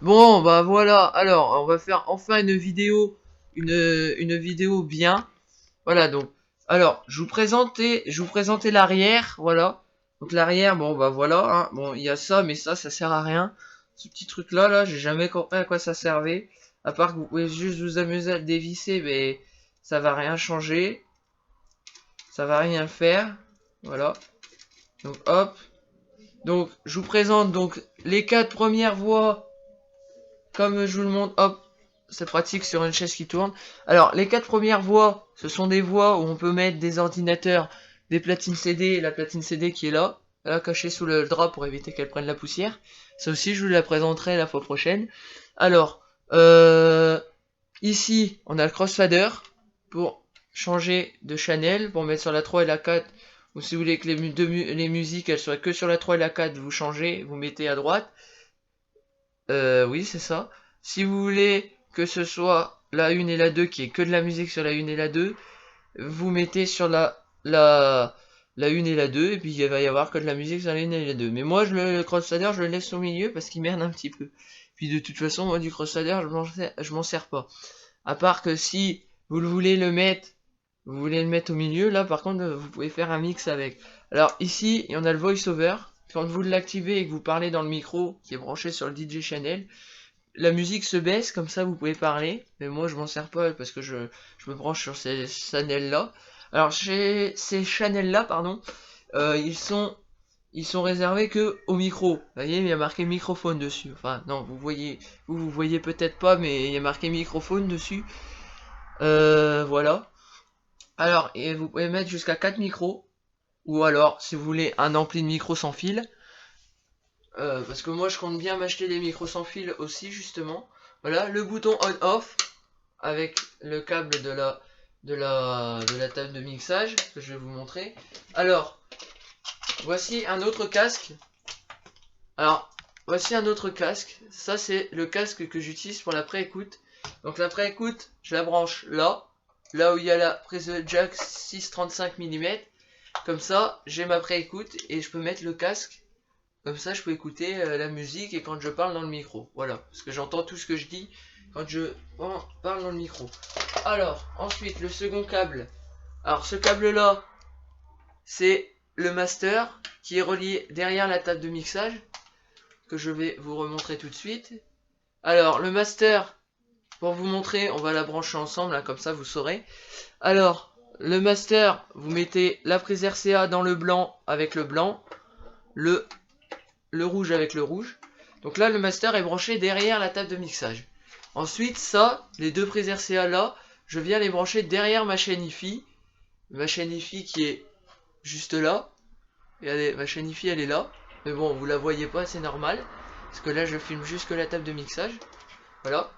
Bon, bah voilà. Alors, on va faire enfin une vidéo bien. Voilà, donc. Alors, je vous présentais l'arrière, voilà. Donc l'arrière, bon bah voilà, hein. Bon, il y a ça, mais ça sert à rien. Ce petit truc-là, j'ai jamais compris à quoi ça servait. À part que vous pouvez juste vous amuser à le dévisser, mais ça va rien changer. Ça va rien faire. Voilà. Donc hop. Donc, je vous présente donc les quatre premières voies. Comme je vous le montre, hop, c'est pratique sur une chaise qui tourne. Alors, les quatre premières voies, ce sont des voies où on peut mettre des ordinateurs, des platines CD, et la platine CD qui est là, cachée sous le drap pour éviter qu'elle prenne la poussière. Ça aussi, je vous la présenterai la fois prochaine. Alors, ici, on a le crossfader pour changer de channel, pour mettre sur la 3 et la 4. Ou si vous voulez que les musiques elles soient que sur la 3 et la 4, vous changez, vous mettez à droite. Oui, c'est ça. Si vous voulez que ce soit la 1 et la 2, qui est que de la musique sur la 1 et la 2, vous mettez sur la 1 et la 2, et puis il va y avoir que de la musique sur la 1 et la 2. Mais moi, le crossfader, je le laisse au milieu parce qu'il merde un petit peu. Puis de toute façon, moi, du crossfader, je m'en sers pas. À part que si vous voulez le mettre au milieu, là, par contre, vous pouvez faire un mix avec. Alors, ici, il y en a le voice-over. Quand vous l'activez et que vous parlez dans le micro qui est branché sur le DJ channel, la musique se baisse, comme ça vous pouvez parler, mais moi je m'en sers pas parce que je me branche sur ces channels là. Alors chez ces channels là, pardon, ils sont réservés que au micro. Vous voyez, il y a marqué microphone dessus. Enfin non, vous voyez peut-être pas, mais il y a marqué microphone dessus. Voilà. Alors, et vous pouvez mettre jusqu'à 4 micros, ou alors si vous voulez un ampli de micro sans fil. Parce que moi je compte bien m'acheter des micros sans fil aussi justement. Voilà, le bouton on-off avec le câble de la table de mixage que je vais vous montrer. Alors, voici un autre casque. Alors, voici un autre casque. Ça c'est le casque que j'utilise pour la pré-écoute. Donc la pré-écoute, je la branche là où il y a la prise de jack 6,35 mm. Comme ça, j'ai ma pré-écoute et je peux mettre le casque. Comme ça, je peux écouter la musique et quand je parle dans le micro. Voilà, parce que j'entends tout ce que je dis quand je parle dans le micro. Alors, ensuite, le second câble. Alors, ce câble-là, c'est le master qui est relié derrière la table de mixage, que je vais vous remontrer tout de suite. Alors, le master, pour vous montrer, on va la brancher ensemble, là, comme ça vous saurez. Alors, le master, vous mettez la prise RCA dans le blanc avec le blanc, le rouge avec le rouge. Donc là, le master est branché derrière la table de mixage. Ensuite, ça, les deux prises RCA là, je viens les brancher derrière ma chaîne hi-fi. Ma chaîne hi-fi qui est juste là. Regardez, ma chaîne hi-fi elle est là. Mais bon, vous la voyez pas, c'est normal. Parce que là, je filme juste que la table de mixage. Voilà.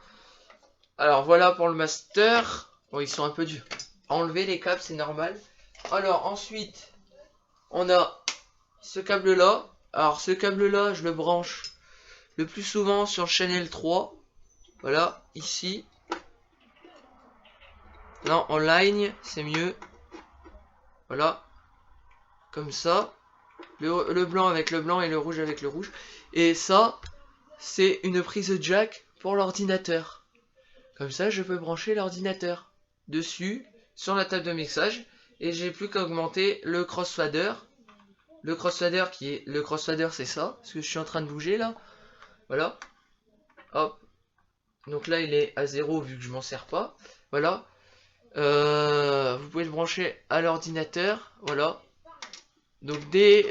Alors voilà pour le master. Bon, ils sont un peu durs. Enlever les câbles, c'est normal. Alors ensuite, on a ce câble là. Alors ce câble là, je le branche le plus souvent sur le channel 3. Voilà, ici. Non, en line, c'est mieux. Voilà, comme ça. Le blanc avec le blanc et le rouge avec le rouge. Et ça, c'est une prise jack pour l'ordinateur. Comme ça, je peux brancher l'ordinateur dessus, sur la table de mixage. Et j'ai plus qu'à augmenter le crossfader. Le crossfader le crossfader, c'est ça. Parce que je suis en train de bouger là. Voilà. Hop. Donc là, il est à 0 vu que je m'en sers pas. Voilà. Vous pouvez le brancher à l'ordinateur. Voilà. Donc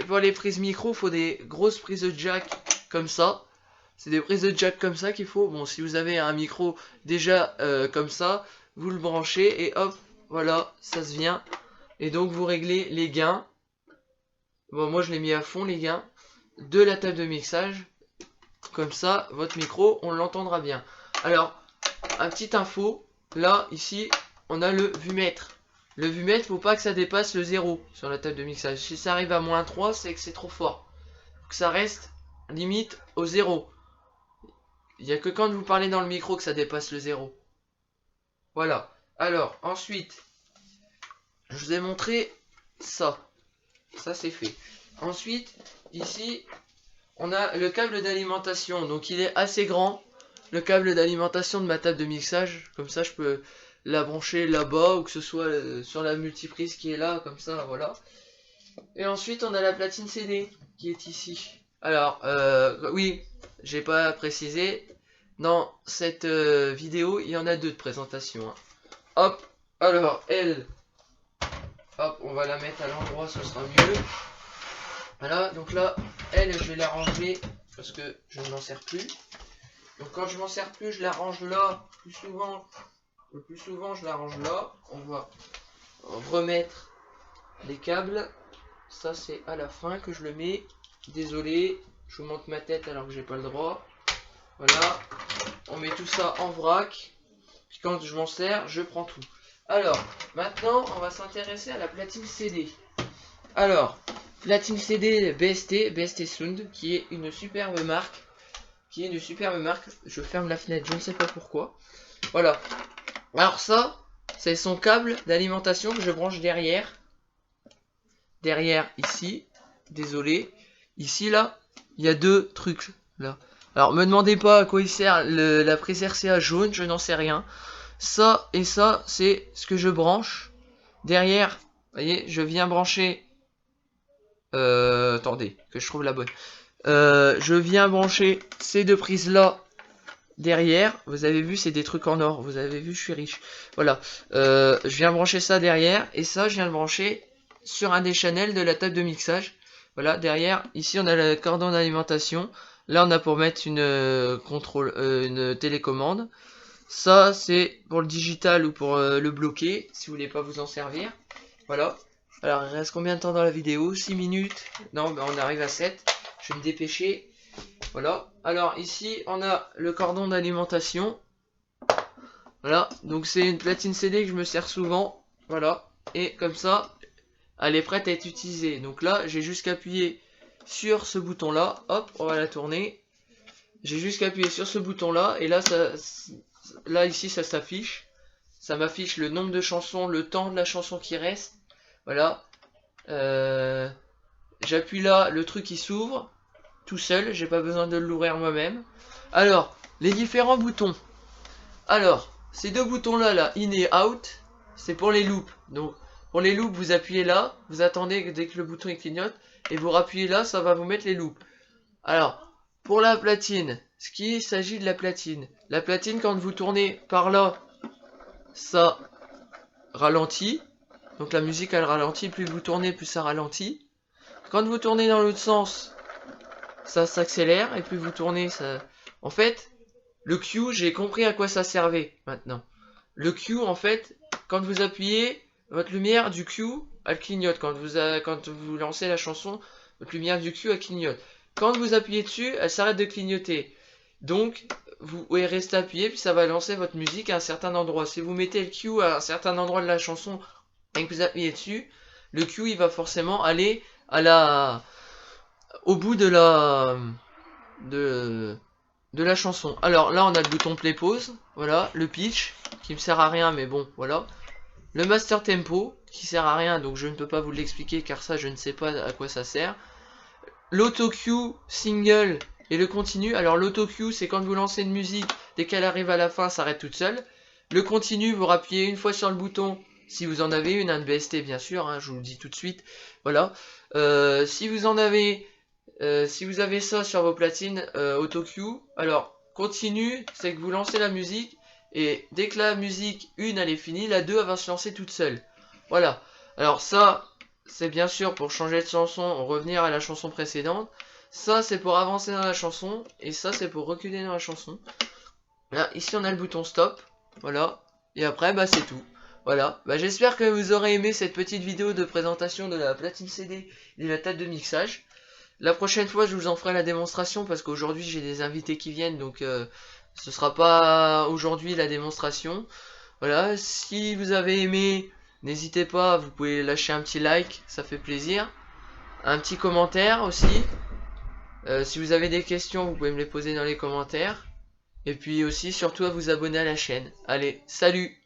pour les prises micro, il faut des grosses prises de jack comme ça. C'est des prises de jack comme ça qu'il faut. Bon, si vous avez un micro déjà comme ça, vous le branchez et hop, voilà, ça se vient. Et donc vous réglez les gains. Bon, moi je l'ai mis à fond les gains de la table de mixage. Comme ça, votre micro, on l'entendra bien. Alors, un petit info. Là, ici, on a le vumètre. Le vumètre, faut pas que ça dépasse le 0 sur la table de mixage. Si ça arrive à moins 3, c'est que c'est trop fort. Faut que ça reste limite au 0. Il n'y a que quand vous parlez dans le micro que ça dépasse le 0. Voilà. Alors, ensuite, je vous ai montré ça. Ça, c'est fait. Ensuite, ici, on a le câble d'alimentation. Donc, il est assez grand. le câble d'alimentation de ma table de mixage. Comme ça, je peux la brancher là-bas ou que ce soit sur la multiprise qui est là, comme ça, voilà. Et ensuite, on a la platine CD qui est ici. Alors, oui, j'ai pas précisé. Dans cette vidéo, il y en a deux de présentation. Hein. Hop, alors, elle, hop, on va la mettre à l'endroit, ce sera mieux. Voilà, donc là, elle, je vais la ranger parce que je ne m'en sers plus. Donc quand je m'en sers plus, je la range là. Le plus souvent, je la range là. On va remettre les câbles. Ça, c'est à la fin que je le mets. Désolé, je vous montre ma tête alors que j'ai pas le droit. Voilà, on met tout ça en vrac. Puis quand je m'en sers, je prends tout. Alors, maintenant, on va s'intéresser à la platine CD. Alors, platine CD BST Sound, qui est une superbe marque. Je ferme la fenêtre, je ne sais pas pourquoi. Voilà. Alors ça, c'est son câble d'alimentation que je branche derrière. Derrière, ici. Désolé. Ici, là, il y a deux trucs. Là. Alors, me demandez pas à quoi il sert la prise RCA jaune, je n'en sais rien. Ça et ça, c'est ce que je branche. Derrière, vous voyez, je viens brancher... attendez, que je trouve la bonne. Je viens brancher ces deux prises là derrière. Vous avez vu, c'est des trucs en or. Vous avez vu, je suis riche. Voilà. Je viens brancher ça derrière. Et ça, je viens le brancher sur un des channels de la table de mixage. Voilà, derrière. Ici, on a le cordon d'alimentation. Là, on a pour mettre une télécommande. Ça, c'est pour le digital ou pour le bloquer, si vous voulez pas vous en servir. Voilà. Alors, il reste combien de temps dans la vidéo? 6 minutes. Non, ben, on arrive à 7. Je vais me dépêcher. Voilà. Alors, ici, on a le cordon d'alimentation. Voilà. Donc, c'est une platine CD que je me sers souvent. Voilà. Et comme ça, elle est prête à être utilisée. Donc là, j'ai juste qu'à appuyer sur ce bouton-là. Hop, on va la tourner. J'ai juste qu'à appuyer sur ce bouton-là. Et là, là ici, ça s'affiche. Ça m'affiche le nombre de chansons, le temps de la chanson qui reste. Voilà. J'appuie là, le truc qui s'ouvre tout seul, j'ai pas besoin de l'ouvrir moi-même. Alors, les différents boutons. Alors, ces deux boutons là, in et out, c'est pour les loops. Donc, pour les loops, vous appuyez là, vous attendez dès que le bouton il clignote, et vous rappuyez là, ça va vous mettre les loops. Alors, pour la platine, ce qui s'agit de la platine. La platine, quand vous tournez par là, ça ralentit. Donc la musique elle ralentit, plus vous tournez, plus ça ralentit. Quand vous tournez dans l'autre sens, ça s'accélère, et plus vous tournez, ça... En fait, le Q, j'ai compris à quoi ça servait, maintenant. Le Q, en fait, quand vous appuyez, votre lumière du Q, elle clignote. Quand vous lancez la chanson, votre lumière du Q, elle clignote. Quand vous appuyez dessus, elle s'arrête de clignoter. Donc, vous pouvez rester appuyé, puis ça va lancer votre musique à un certain endroit. Si vous mettez le Q à un certain endroit de la chanson, et que vous appuyez dessus, le Q, il va forcément aller à au bout de la chanson. Alors là, on a le bouton play pause, voilà, le pitch qui me sert à rien, mais bon, voilà. Le master tempo qui sert à rien, donc je ne peux pas vous l'expliquer car ça, je ne sais pas à quoi ça sert. L'auto cue single et le continu. Alors l'auto cue, c'est quand vous lancez une musique, dès qu'elle arrive à la fin, ça s'arrête toute seule. Le continu, vous rappuyez une fois sur le bouton. Si vous en avez une, un de BST bien sûr, hein, je vous le dis tout de suite. Voilà. Si vous avez ça sur vos platines auto cue, alors continue, c'est que vous lancez la musique et dès que la musique 1 elle est finie, la 2 elle va se lancer toute seule. Voilà. Alors ça, c'est bien sûr pour changer de chanson, revenir à la chanson précédente. Ça c'est pour avancer dans la chanson et ça c'est pour reculer dans la chanson. Là, ici on a le bouton stop. Voilà. Et après bah c'est tout. Voilà, bah, j'espère que vous aurez aimé cette petite vidéo de présentation de la platine CD et de la table de mixage. La prochaine fois, je vous en ferai la démonstration parce qu'aujourd'hui, j'ai des invités qui viennent, donc ce sera pas aujourd'hui la démonstration. Voilà, si vous avez aimé, n'hésitez pas, vous pouvez lâcher un petit like, ça fait plaisir. Un petit commentaire aussi. Si vous avez des questions, vous pouvez me les poser dans les commentaires. Et puis aussi, surtout, à vous abonner à la chaîne. Allez, salut!